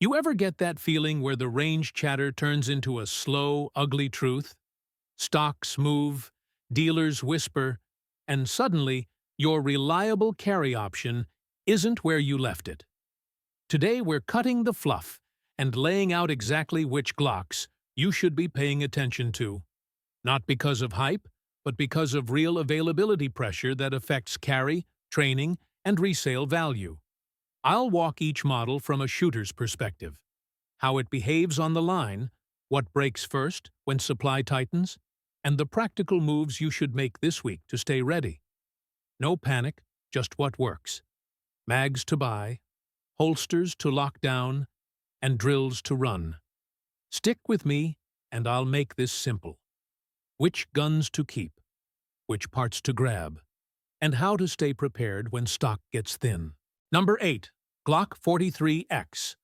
You ever get that feeling where the range chatter turns into a slow, ugly truth? Stocks move, dealers whisper, and suddenly your reliable carry option isn't where you left it. Today we're cutting the fluff and laying out exactly which Glocks you should be paying attention to. Not because of hype, but because of real availability pressure that affects carry, training, and resale value. I'll walk each model from a shooter's perspective. How it behaves on the line, what breaks first when supply tightens, and the practical moves you should make this week to stay ready. No panic, just what works. Mags to buy, holsters to lock down, and drills to run. Stick with me, and I'll make this simple. Which guns to keep, which parts to grab, and how to stay prepared when stock gets thin. Number 8. Glock 43X.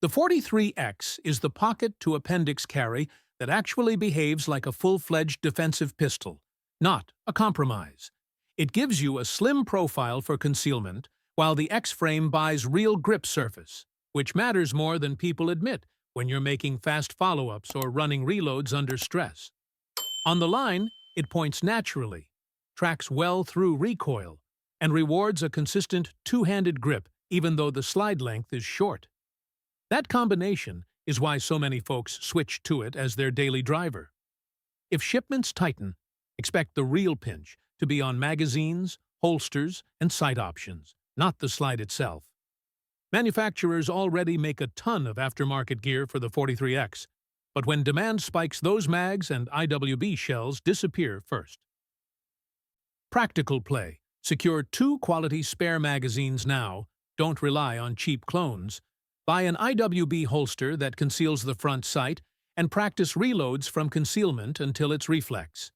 The 43X is the pocket-to-appendix carry that actually behaves like a full-fledged defensive pistol, not a compromise. It gives you a slim profile for concealment, while the X-frame buys real grip surface, which matters more than people admit when you're making fast follow-ups or running reloads under stress. On the line, it points naturally, tracks well through recoil, and rewards a consistent two-handed grip even though the slide length is short. That combination is why so many folks switch to it as their daily driver. If shipments tighten, expect the real pinch to be on magazines, holsters, and sight options, not the slide itself. Manufacturers already make a ton of aftermarket gear for the 43X, but when demand spikes, those mags and IWB shells disappear first. Practical play. Secure 2 quality spare magazines now. Don't rely on cheap clones. Buy an IWB holster that conceals the front sight and practice reloads from concealment until it's reflex.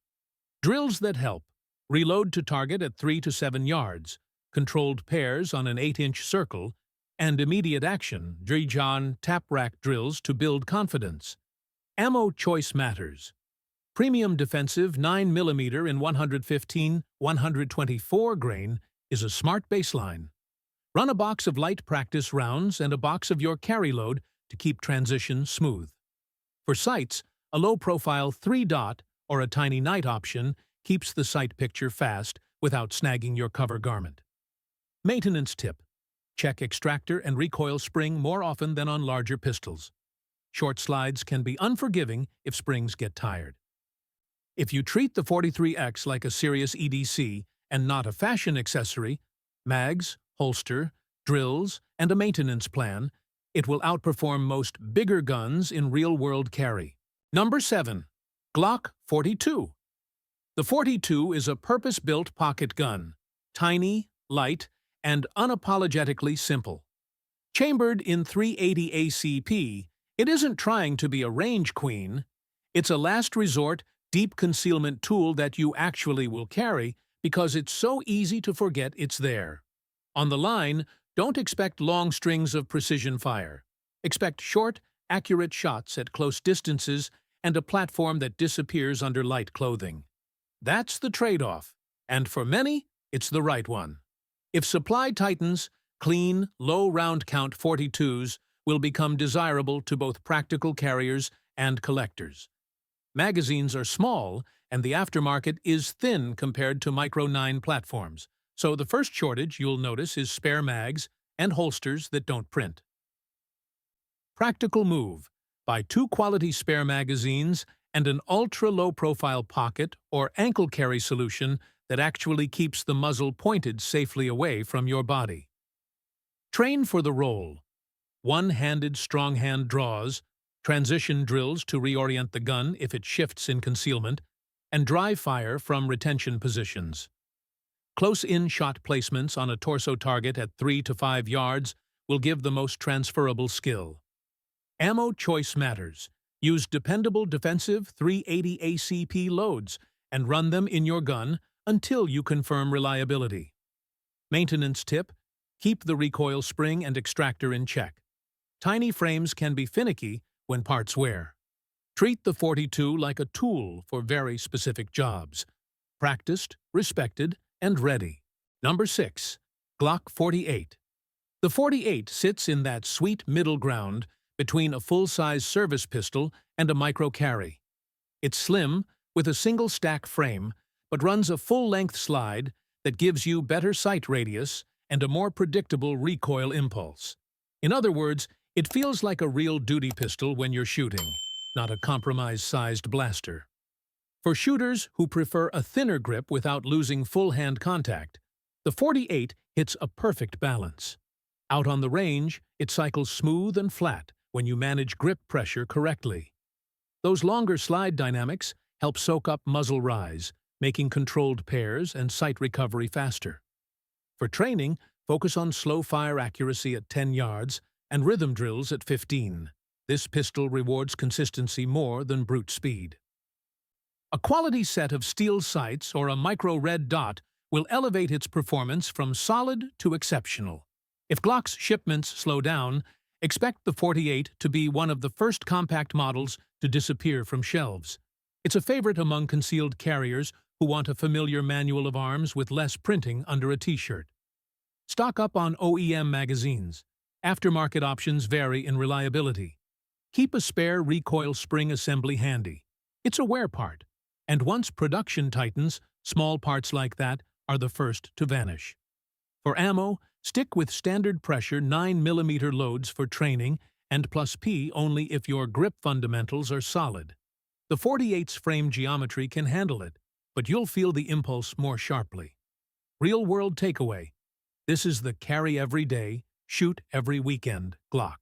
Drills that help. Reload to target at 3 to 7 yards, controlled pairs on an 8-inch circle, and immediate action, Drijan tap rack drills to build confidence. Ammo choice matters. Premium defensive 9mm in 115-124 grain is a smart baseline. Run a box of light practice rounds and a box of your carry load to keep transition smooth. For sights, a low-profile 3-dot or a tiny night option keeps the sight picture fast without snagging your cover garment. Maintenance tip. Check extractor and recoil spring more often than on larger pistols. Short slides can be unforgiving if springs get tired. If you treat the 43X like a serious EDC and not a fashion accessory, mags, holster, drills, and a maintenance plan, it will outperform most bigger guns in real-world carry. Number 7. Glock 42. The 42 is a purpose-built pocket gun, tiny, light, and unapologetically simple. Chambered in 380 ACP, it isn't trying to be a range queen. It's a last-resort, deep concealment tool that you actually will carry because it's so easy to forget it's there. On the line, don't expect long strings of precision fire. Expect short, accurate shots at close distances and a platform that disappears under light clothing. That's the trade-off, and for many, it's the right one. If supply tightens, clean, low round count 42s will become desirable to both practical carriers and collectors. Magazines are small, and the aftermarket is thin compared to Micro 9 platforms, so the first shortage you'll notice is spare mags and holsters that don't print. Practical move. Buy 2 quality spare magazines and an ultra-low-profile pocket or ankle carry solution that actually keeps the muzzle pointed safely away from your body. Train for the roll. One-handed strong hand draws, transition drills to reorient the gun if it shifts in concealment, and dry fire from retention positions. Close-in shot placements on a torso target at 3 to 5 yards will give the most transferable skill. Ammo choice matters. Use dependable defensive 380 ACP loads and run them in your gun until you confirm reliability. Maintenance tip: keep the recoil spring and extractor in check. Tiny frames can be finicky when parts wear. Treat the 42 like a tool for very specific jobs. Practiced, respected, and ready. Number 6. Glock 48. The 48 sits in that sweet middle ground between a full-size service pistol and a micro-carry. It's slim, with a single-stack frame, but runs a full-length slide that gives you better sight radius and a more predictable recoil impulse. In other words, it feels like a real duty pistol when you're shooting, not a compromise-sized blaster. For shooters who prefer a thinner grip without losing full hand contact, the 48 hits a perfect balance. Out on the range, it cycles smooth and flat when you manage grip pressure correctly. Those longer slide dynamics help soak up muzzle rise, making controlled pairs and sight recovery faster. For training, focus on slow-fire accuracy at 10 yards and rhythm drills at 15. This pistol rewards consistency more than brute speed. A quality set of steel sights or a micro red dot will elevate its performance from solid to exceptional. If Glock's shipments slow down, expect the 48 to be one of the first compact models to disappear from shelves. It's a favorite among concealed carriers who want a familiar manual of arms with less printing under a t-shirt. Stock up on OEM magazines. Aftermarket options vary in reliability. Keep a spare recoil spring assembly handy. It's a wear part, and once production tightens, small parts like that are the first to vanish. For ammo, stick with standard pressure 9mm loads for training and +P only if your grip fundamentals are solid. The 48's frame geometry can handle it, but you'll feel the impulse more sharply. Real-world takeaway. This is the carry every day, shoot every weekend Glock.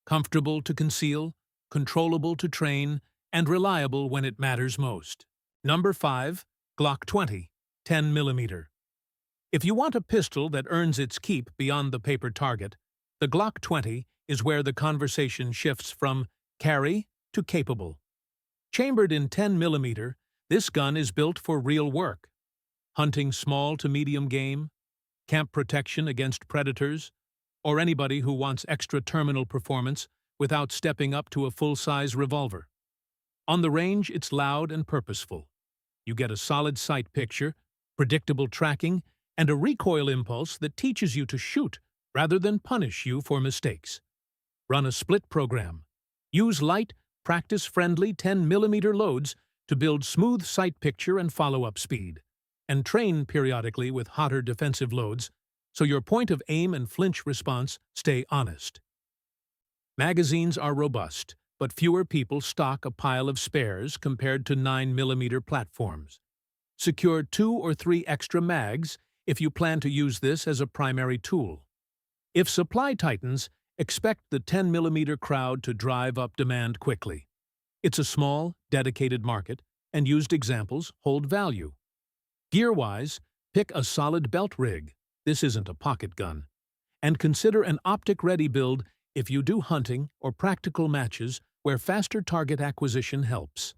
Comfortable to conceal, controllable to train, and reliable when it matters most. Number 5. Glock 20, 10mm. If you want a pistol that earns its keep beyond the paper target, the Glock 20 is where the conversation shifts from carry to capable. Chambered in 10mm, this gun is built for real work. Hunting small to medium game, camp protection against predators, or anybody who wants extra terminal performance without stepping up to a full-size revolver. On the range, it's loud and purposeful. You get a solid sight picture, predictable tracking, and a recoil impulse that teaches you to shoot rather than punish you for mistakes. Run a split program. Use light, practice-friendly 10mm loads to build smooth sight picture and follow-up speed, and train periodically with hotter defensive loads so your point of aim and flinch response stay honest. Magazines are robust, but fewer people stock a pile of spares compared to 9mm platforms. Secure 2 or 3 extra mags if you plan to use this as a primary tool. If supply tightens, expect the 10mm crowd to drive up demand quickly. It's a small, dedicated market, and used examples hold value. Gear-wise, pick a solid belt rig. This isn't a pocket gun. And consider an optic-ready build if you do hunting or practical matches where faster target acquisition helps.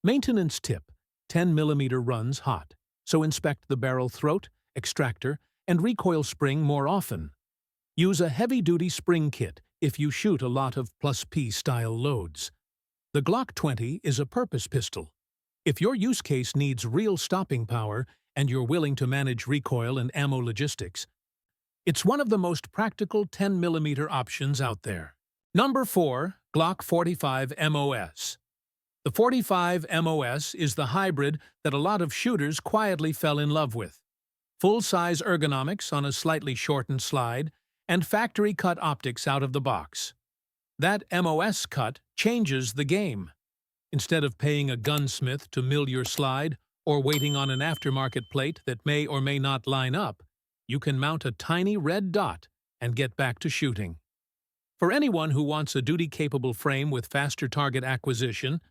Maintenance tip: 10mm runs hot, so inspect the barrel throat, extractor, and recoil spring more often. Use a heavy-duty spring kit if you shoot a lot of +P style loads. The Glock 20 is a purpose pistol. If your use case needs real stopping power and you're willing to manage recoil and ammo logistics, it's one of the most practical 10mm options out there. Number 4. Glock 45 MOS. The 45 MOS is the hybrid that a lot of shooters quietly fell in love with. Full-size ergonomics on a slightly shortened slide, and factory-cut optics out of the box. That MOS cut changes the game. Instead of paying a gunsmith to mill your slide or waiting on an aftermarket plate that may or may not line up, you can mount a tiny red dot and get back to shooting. For anyone who wants a duty-capable frame with faster target acquisition,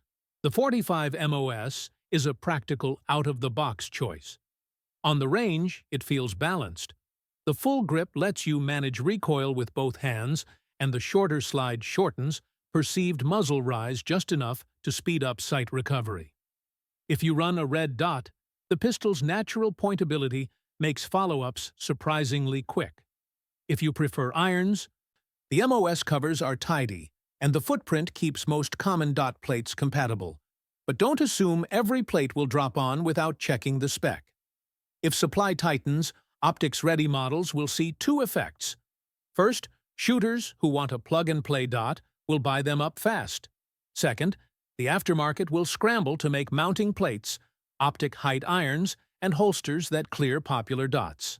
the 45 MOS is a practical out-of-the-box choice. On the range, it feels balanced. The full grip lets you manage recoil with both hands, and the shorter slide shortens perceived muzzle rise just enough to speed up sight recovery. If you run a red dot, the pistol's natural pointability makes follow-ups surprisingly quick. If you prefer irons, the MOS covers are tidy, and the footprint keeps most common dot plates compatible. But don't assume every plate will drop on without checking the spec. If supply tightens, optics-ready models will see 2 effects: First, shooters who want a plug-and-play dot will buy them up fast. Second, the aftermarket will scramble to make mounting plates, optic height irons, and holsters that clear popular dots.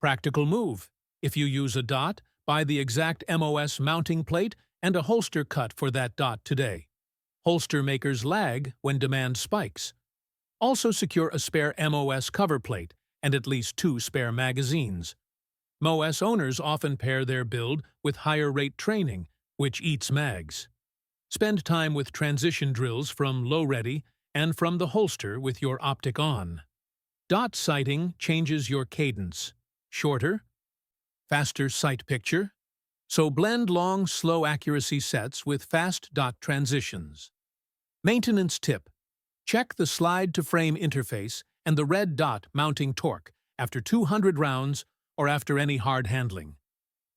Practical move. If you use a dot, buy the exact MOS mounting plate and a holster cut for that dot today. Holster makers lag when demand spikes. Also secure a spare MOS cover plate and at least 2 spare magazines. MOS owners often pair their build with higher rate training, which eats mags. Spend time with transition drills from low ready and from the holster with your optic on. Dot sighting changes your cadence. Shorter, faster sight picture. So blend long, slow accuracy sets with fast dot transitions. Maintenance tip. Check the slide-to-frame interface and the red dot mounting torque after 200 rounds or after any hard handling.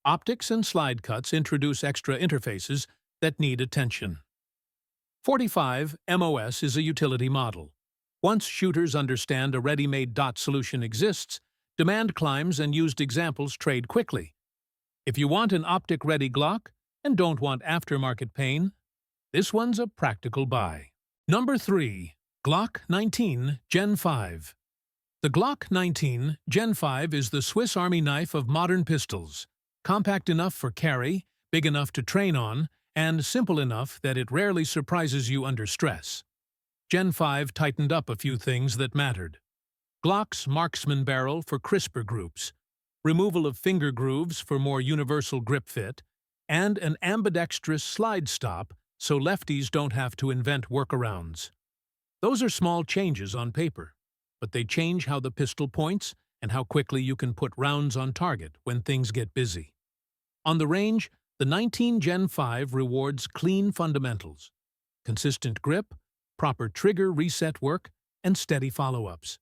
Optics and slide cuts introduce extra interfaces that need attention. 45 MOS is a utility model. Once shooters understand a ready-made dot solution exists, demand climbs and used examples trade quickly. If you want an optic-ready Glock and don't want aftermarket pain, this one's a practical buy. Number 3. Glock 19 Gen 5. The Glock 19 Gen 5 is the Swiss Army knife of modern pistols. Compact enough for carry, big enough to train on, and simple enough that it rarely surprises you under stress. Gen 5 tightened up a few things that mattered. Glock's marksman barrel for crisper groups, removal of finger grooves for more universal grip fit, and an ambidextrous slide stop so lefties don't have to invent workarounds. Those are small changes on paper, but they change how the pistol points and how quickly you can put rounds on target when things get busy. On the range, the 19 Gen 5 rewards clean fundamentals, consistent grip, proper trigger reset work, and steady follow-ups.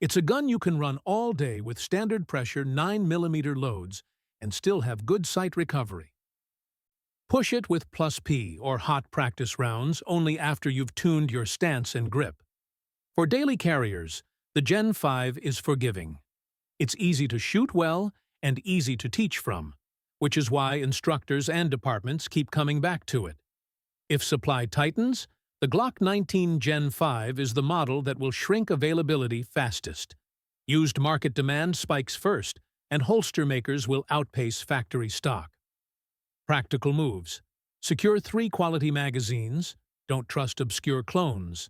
It's a gun you can run all day with standard pressure 9mm loads and still have good sight recovery. Push it with +P or hot practice rounds only after you've tuned your stance and grip. For daily carriers, the Gen 5 is forgiving. It's easy to shoot well and easy to teach from, which is why instructors and departments keep coming back to it. If supply tightens, the Glock 19 Gen 5 is the model that will shrink availability fastest. Used market demand spikes first, and holster makers will outpace factory stock. Practical moves. Secure 3 quality magazines, don't trust obscure clones.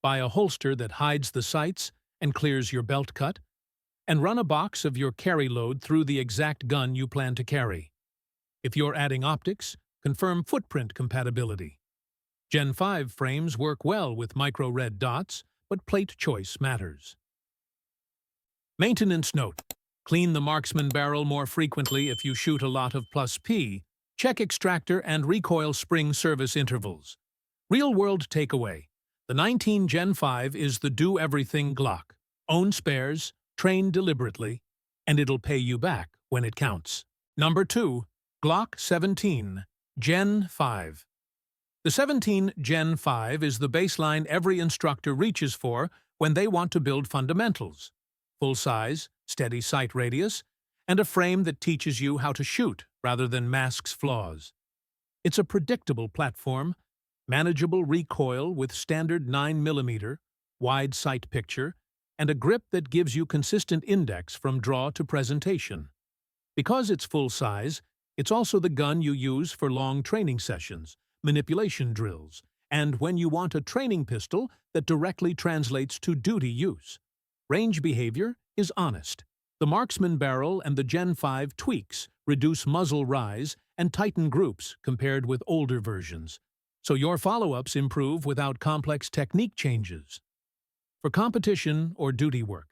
Buy a holster that hides the sights and clears your belt cut, and run a box of your carry load through the exact gun you plan to carry. If you're adding optics, confirm footprint compatibility. Gen 5 frames work well with micro red dots, but plate choice matters. Maintenance note. Clean the marksman barrel more frequently if you shoot a lot of +P. Check extractor and recoil spring service intervals. Real-world takeaway. The 19 Gen 5 is the do-everything Glock. Own spares, train deliberately, and it'll pay you back when it counts. Number 2. Glock 17 Gen 5. The 17 Gen 5 is the baseline every instructor reaches for when they want to build fundamentals. Full size, steady sight radius, and a frame that teaches you how to shoot rather than masks flaws. It's a predictable platform, manageable recoil with standard 9mm, wide sight picture, and a grip that gives you consistent index from draw to presentation. Because it's full size, it's also the gun you use for long training sessions, manipulation drills, and when you want a training pistol that directly translates to duty use. Range behavior is honest. The marksman barrel and the Gen 5 tweaks reduce muzzle rise and tighten groups compared with older versions, so your follow-ups improve without complex technique changes. For competition or duty work,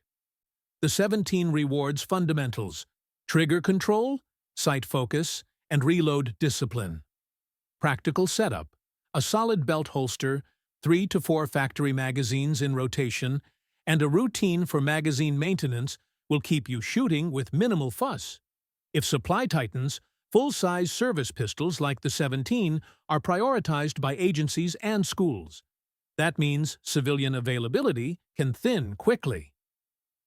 the 17 rewards fundamentals: trigger control, sight focus, and reload discipline. Practical setup: a solid belt holster, 3 to 4 factory magazines in rotation, and a routine for magazine maintenance will keep you shooting with minimal fuss. If supply tightens, full-size service pistols like the 17 are prioritized by agencies and schools. That means civilian availability can thin quickly.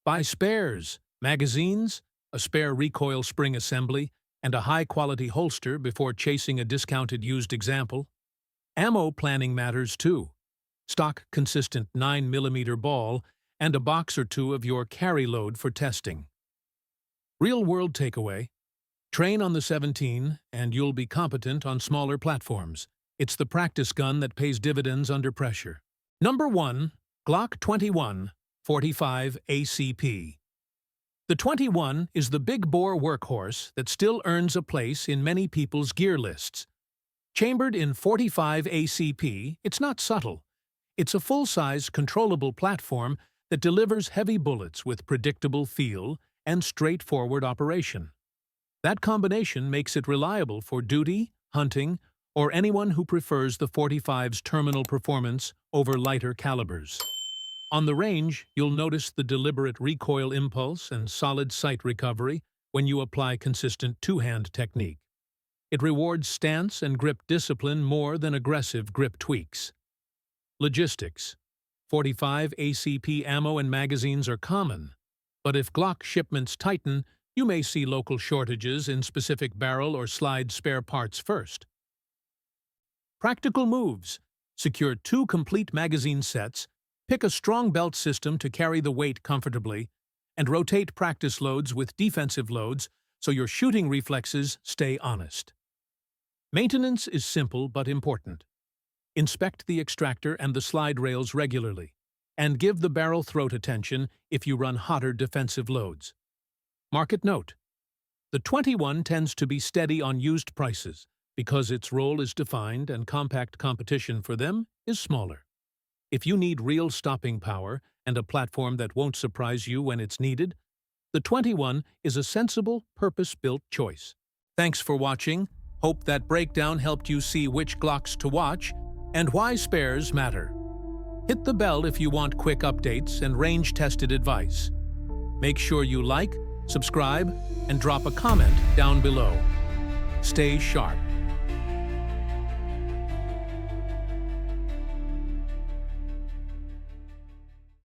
Buy spares, magazines, a spare recoil spring assembly, and a high-quality holster before chasing a discounted used example. Ammo planning matters too. Stock consistent 9mm ball and a box or two of your carry load for testing. Real-world takeaway: train on the 17 and you'll be competent on smaller platforms. It's the practice gun that pays dividends under pressure. Number 1. Glock 21 45 ACP. The 21 is the big-bore workhorse that still earns a place in many people's gear lists. Chambered in 45 ACP, it's not subtle. It's a full-size, controllable platform that delivers heavy bullets with predictable feel and straightforward operation. That combination makes it reliable for duty, hunting, or anyone who prefers the 45's terminal performance over lighter calibers. On the range, you'll notice the deliberate recoil impulse and solid sight recovery when you apply consistent two-hand technique. It rewards stance and grip discipline more than aggressive grip tweaks. Logistics: 45 ACP ammo and magazines are common, but if Glock shipments tighten, you may see local shortages in specific barrel or slide spare parts first. Practical moves: secure 2 complete magazine sets, pick a strong belt system to carry the weight comfortably, and rotate practice loads with defensive loads so your shooting reflexes stay honest. Maintenance is simple but important. Inspect the extractor and the slide rails regularly, and give the barrel throat attention if you run hotter defensive loads. Market note: the 21 tends to be steady on used prices because its role is defined and compact competition for them is smaller. If you need real stopping power and a platform that won't surprise you when it's needed, the 21 is a sensible, purpose-built choice. Thanks for watching. Hope that breakdown helped you see which Glocks to watch and why spares matter. Hit the bell if you want quick updates and range-tested advice. Make sure you like, subscribe, and drop a comment down below. Stay sharp.